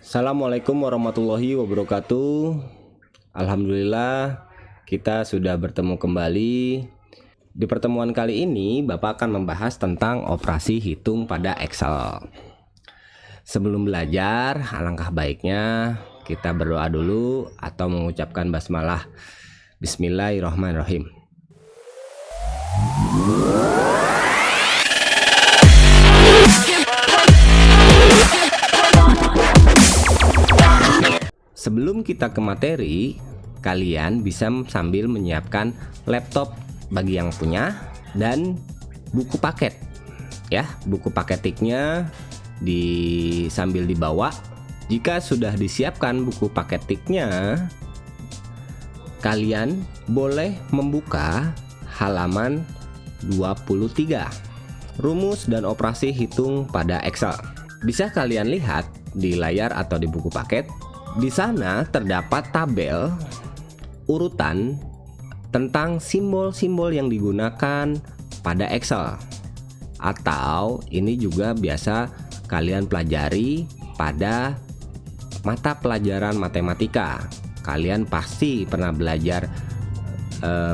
Assalamualaikum warahmatullahi wabarakatuh. Alhamdulillah kita sudah bertemu kembali. Di pertemuan kali ini Bapak akan membahas tentang operasi hitung pada Excel. Sebelum belajar, alangkah baiknya kita berdoa dulu atau mengucapkan basmalah. Bismillahirrahmanirrahim. Sebelum kita ke materi, kalian bisa sambil menyiapkan laptop bagi yang punya dan buku paket. Ya, buku paketiknya sambil dibawa. Jika sudah disiapkan buku paketiknya, kalian boleh membuka halaman 23. Rumus dan operasi hitung pada Excel. Bisa kalian lihat di layar atau di buku paket. Di sana terdapat tabel urutan tentang simbol-simbol yang digunakan pada Excel. Atau ini juga biasa kalian pelajari pada mata pelajaran matematika. Kalian pasti pernah belajar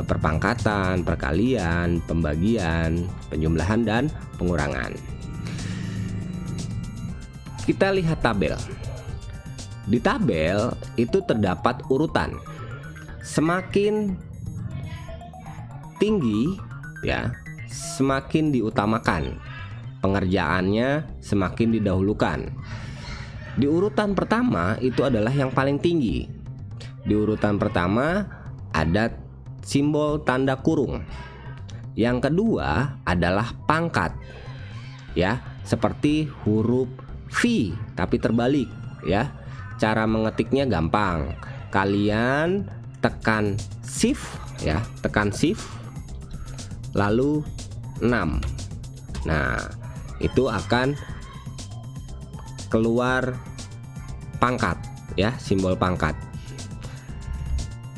perpangkatan, perkalian, pembagian, penjumlahan, dan pengurangan. Kita lihat tabel. Di tabel itu terdapat urutan. Semakin tinggi ya, semakin diutamakan. Pengerjaannya semakin didahulukan. Di urutan pertama itu adalah yang paling tinggi. Di urutan pertama ada simbol tanda kurung. Yang kedua adalah pangkat. Ya, seperti huruf V tapi terbalik ya. Cara mengetiknya gampang. Kalian tekan shift ya, tekan shift lalu 6. Nah, itu akan keluar pangkat ya, simbol pangkat.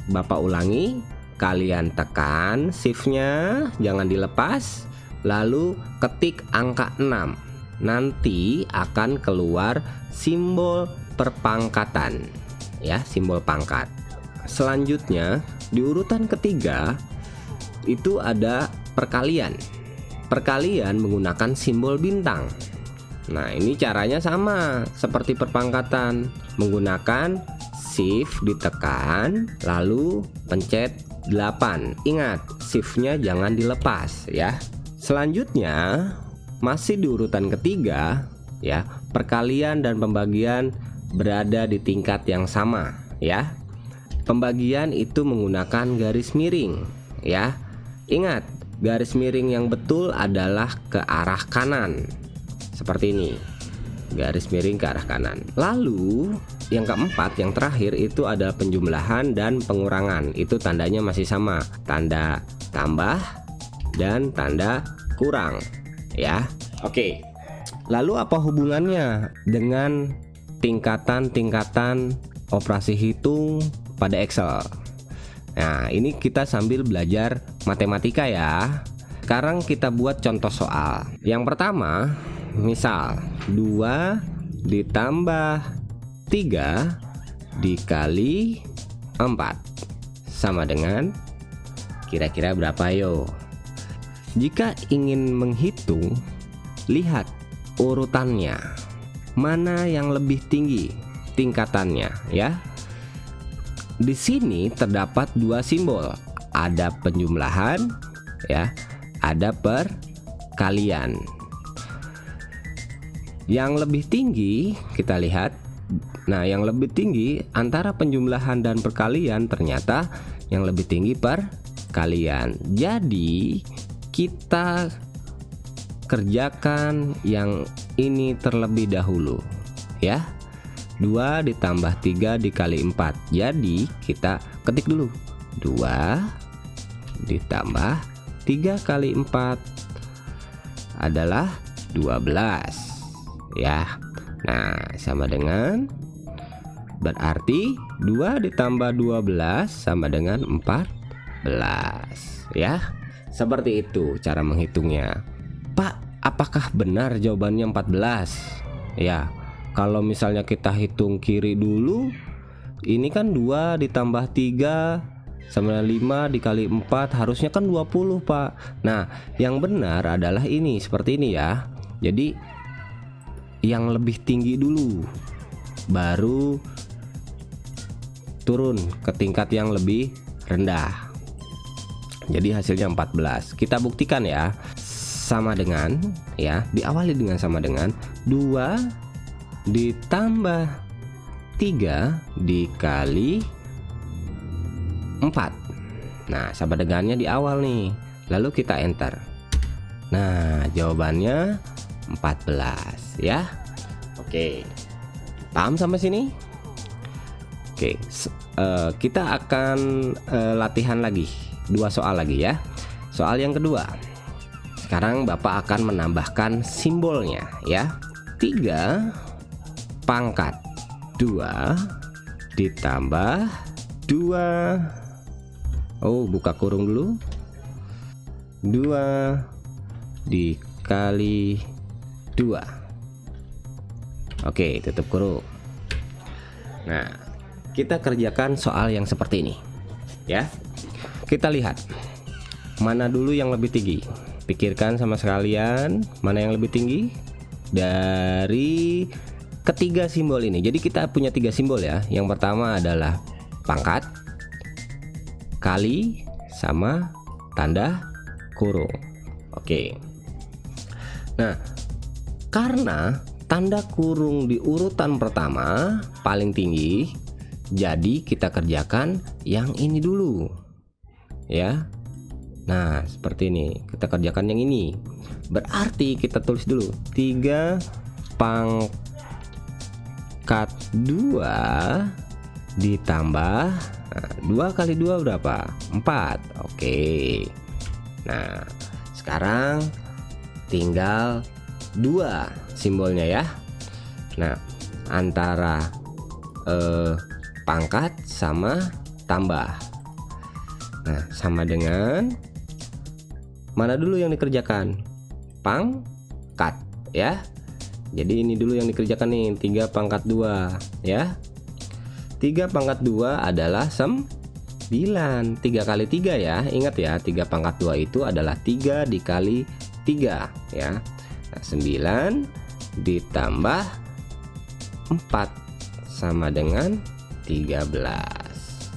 Bapak ulangi, kalian tekan shift-nya, jangan dilepas, lalu ketik angka 6. Nanti akan keluar simbol perpangkatan ya, simbol pangkat. Selanjutnya di urutan ketiga itu ada perkalian. Perkalian menggunakan simbol bintang. Nah, ini caranya sama seperti perpangkatan, menggunakan shift ditekan lalu pencet 8. Ingat, shift-nya jangan dilepas ya. Selanjutnya masih di urutan ketiga ya, perkalian dan pembagian berada di tingkat yang sama ya. Pembagian itu menggunakan garis miring ya. Ingat, garis miring yang betul adalah ke arah kanan. Seperti ini. Garis miring ke arah kanan. Lalu yang keempat, yang terakhir itu adalah penjumlahan dan pengurangan. Itu tandanya masih sama. Tanda tambah dan tanda kurang ya. Oke. Lalu apa hubungannya dengan tingkatan-tingkatan operasi hitung pada Excel? Nah, ini kita sambil belajar matematika ya. Sekarang kita buat contoh soal. Yang pertama, misal 2 ditambah 3 dikali 4 sama dengan kira-kira berapa yo? Jika ingin menghitung, lihat urutannya, mana yang lebih tinggi tingkatannya ya. Di sini terdapat dua simbol, ada penjumlahan ya, ada perkalian. Yang lebih tinggi kita lihat. Nah, yang lebih tinggi antara penjumlahan dan perkalian, ternyata yang lebih tinggi perkalian. Jadi kita kerjakan yang ini terlebih dahulu ya. 2 ditambah 3 dikali 4. Jadi kita ketik dulu 2 ditambah 3 kali 4 adalah 12 ya. Nah, sama dengan, berarti 2 ditambah 12 sama dengan 14 ya. Seperti itu cara menghitungnya. Pak, apakah benar jawabannya 14? Ya, Kalau misalnya kita hitung kiri dulu, ini kan 2 ditambah 3 sama 5 dikali 4, harusnya kan 20 Pak. Nah yang benar adalah ini, seperti ini ya. Jadi yang lebih tinggi dulu, baru turun ke tingkat yang lebih rendah. Jadi hasilnya 14. Kita buktikan ya. Sama dengan, ya, diawali dengan sama dengan 2 ditambah 3 dikali 4. Nah sama dengannya di awal nih. Lalu kita enter. Nah jawabannya 14 ya. Oke, paham sampai sini? Oke, kita akan latihan lagi 2 soal lagi ya. Soal yang kedua. Sekarang Bapak akan menambahkan simbolnya ya. 3 pangkat 2 ditambah 2. Oh, buka kurung dulu. 2 dikali 2. Oke, tutup kurung. Nah, kita kerjakan soal yang seperti ini ya. Kita lihat mana dulu yang lebih tinggi. Pikirkan sama sekalian mana yang lebih tinggi dari ketiga simbol ini. Jadi kita punya 3 simbol ya. Yang pertama adalah pangkat, kali, sama tanda kurung. Oke. Nah, karena tanda kurung di urutan pertama paling tinggi, jadi kita kerjakan yang ini dulu ya. Nah seperti ini, kita kerjakan yang ini. Berarti kita tulis dulu 3 pangkat 2 ditambah 2 kali 2 berapa? 4. Oke. Nah sekarang tinggal 2 simbolnya ya. Nah antara pangkat sama tambah. Nah sama dengan mana dulu yang dikerjakan? Pangkat ya. Jadi ini dulu yang dikerjakan nih, 3 pangkat 2 ya. 3 pangkat 2 adalah 9. 3 kali 3 ya. Ingat ya, 3 pangkat 2 itu adalah 3 dikali 3 ya. Nah, 9 ditambah 4 sama dengan 13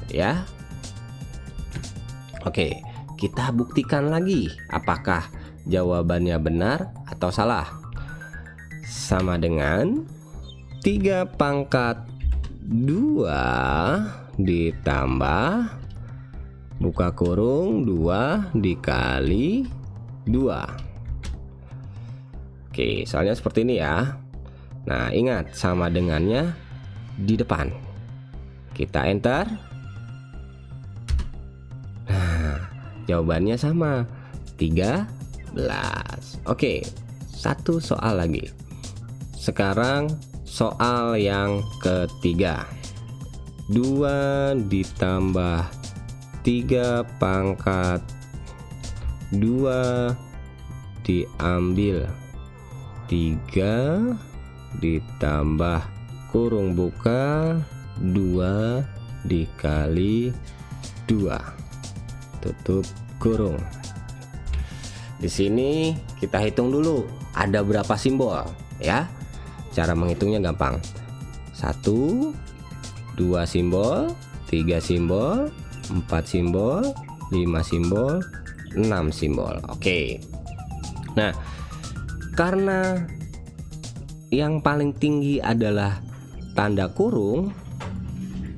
ya. Oke, kita buktikan lagi apakah jawabannya benar atau salah. Sama dengan 3 pangkat 2 ditambah buka kurung 2 dikali 2. Oke, soalnya seperti ini ya. Nah ingat, sama dengannya di depan. Kita enter. Nah jawabannya sama, 13. Oke, satu soal lagi. Sekarang soal yang ketiga. 2 ditambah 3 pangkat 2 diambil 3 ditambah kurung buka 2 dikali 2 tutup kurung. Di sini kita hitung dulu ada berapa simbol ya. Cara menghitungnya gampang. 1, 2 simbol, 3 simbol, 4 simbol, 5 simbol, 6 simbol. Oke. Nah, karena yang paling tinggi adalah tanda kurung,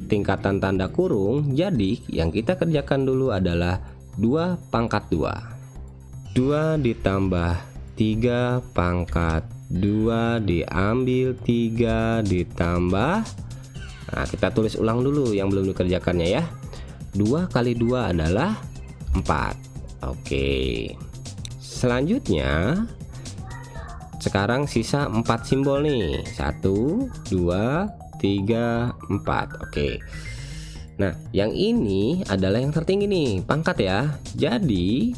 tingkatan tanda kurung, jadi yang kita kerjakan dulu adalah 2 pangkat 2. 2 ditambah 3 pangkat 2 diambil 3 ditambah. Nah, kita tulis ulang dulu yang belum dikerjakannya ya. 2 kali 2 adalah 4. Oke. Selanjutnya sekarang sisa 4 simbol nih. 1, 2, 3, 4. Oke. Nah, yang ini adalah yang tertinggi nih, pangkat ya. Jadi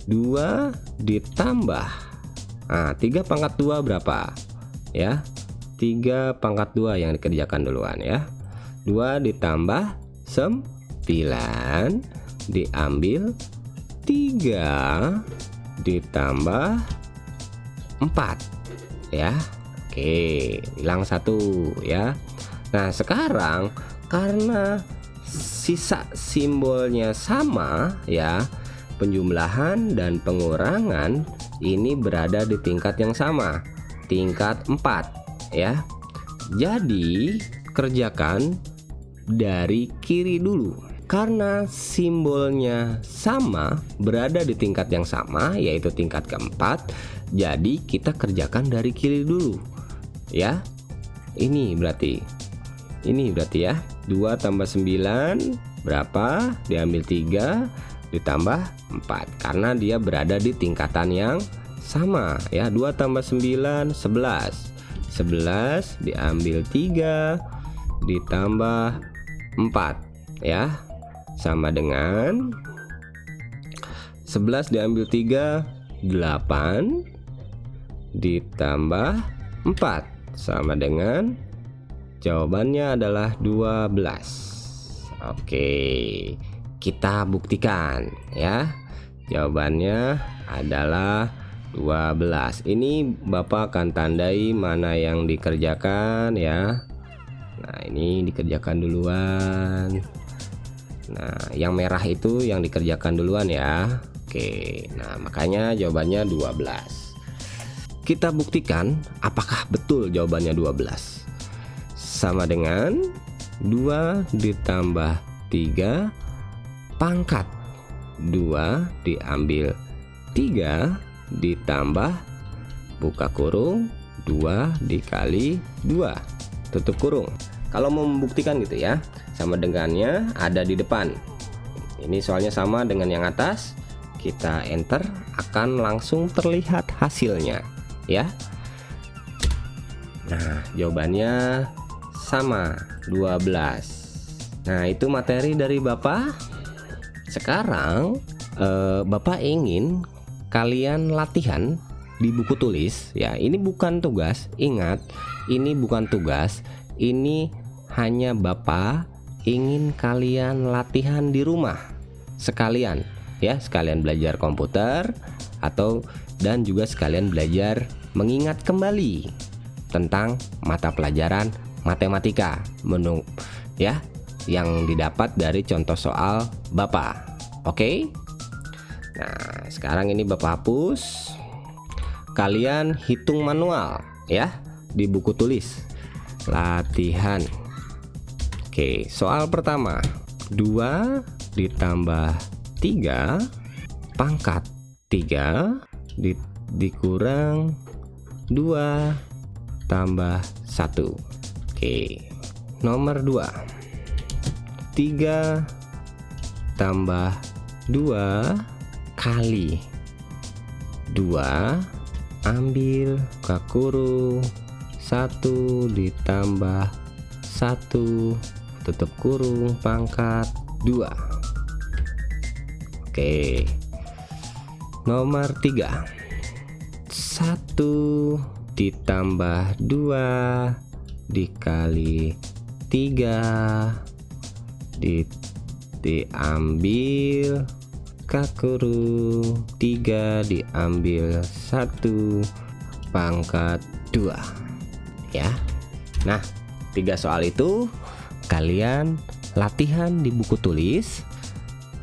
2 ditambah 3 pangkat 2 berapa? Ya. 3 pangkat 2 yang dikerjakan duluan ya. 2 ditambah 9 diambil 3 ditambah 4 ya. Oke, hilang 1 ya. Nah sekarang karena sisa simbolnya sama ya, penjumlahan dan pengurangan ini berada di tingkat yang sama, tingkat 4 ya. Jadi kerjakan dari kiri dulu. Karena simbolnya sama, berada di tingkat yang sama, yaitu tingkat keempat, jadi kita kerjakan dari kiri dulu ya. Ini berarti ya, 2 tambah 9 berapa? Diambil 3 ditambah 4, karena dia berada di tingkatan yang sama ya. 2 tambah 9 11 diambil 3 ditambah 4 ya, sama dengan 11 diambil 3 8 ditambah 4 sama dengan, jawabannya adalah 12. Oke, kita buktikan ya. Jawabannya adalah 12. Ini Bapak akan tandai mana yang dikerjakan ya. Nah ini dikerjakan duluan. Nah yang merah itu yang dikerjakan duluan ya. Oke, nah makanya jawabannya 12. Kita buktikan apakah betul jawabannya 12. Sama dengan 2 ditambah 3 pangkat 2 diambil 3 ditambah buka kurung 2 dikali 2 tutup kurung. Kalau mau membuktikan gitu ya, sama dengannya ada di depan. Ini soalnya sama dengan yang atas. Kita enter, akan langsung terlihat hasilnya ya. Nah jawabannya sama 12. Nah itu materi dari Bapak. Sekarang Bapak ingin kalian latihan di buku tulis ya. Ini bukan tugas, ingat, ini bukan tugas, ini hanya Bapak ingin kalian latihan di rumah sekalian ya, sekalian belajar komputer atau dan juga sekalian belajar mengingat kembali tentang mata pelajaran matematika ya, yang didapat dari contoh soal Bapak. Oke. Nah, sekarang ini Bapak hapus. Kalian hitung manual ya di buku tulis latihan. Oke, soal pertama. 2 ditambah 3 pangkat 3 dikurang 2 tambah 1. Oke, nomor 2. 3 tambah 2 kali 2 ambil buka kurung 1 ditambah 1 tutup kurung pangkat 2. Oke, nomor 3. 1 ditambah 2 dikali 3 diambil buka kurung 3 diambil 1 pangkat 2 ya. Nah 3 soal itu kalian latihan di buku tulis,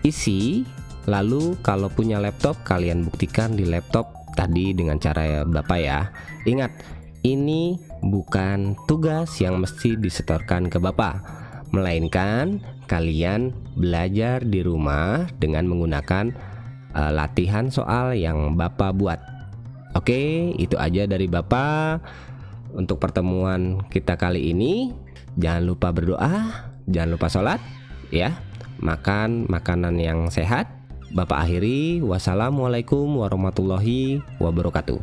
isi, lalu kalau punya laptop kalian buktikan di laptop tadi dengan cara Bapak ya. Ingat, ini bukan tugas yang mesti disetorkan ke Bapak, melainkan kalian belajar di rumah dengan menggunakan latihan soal yang Bapak buat. Oke, itu aja dari Bapak untuk pertemuan kita kali ini. Jangan lupa berdoa, jangan lupa sholat ya. Makan makanan yang sehat. Bapak akhiri, wassalamualaikum warahmatullahi wabarakatuh.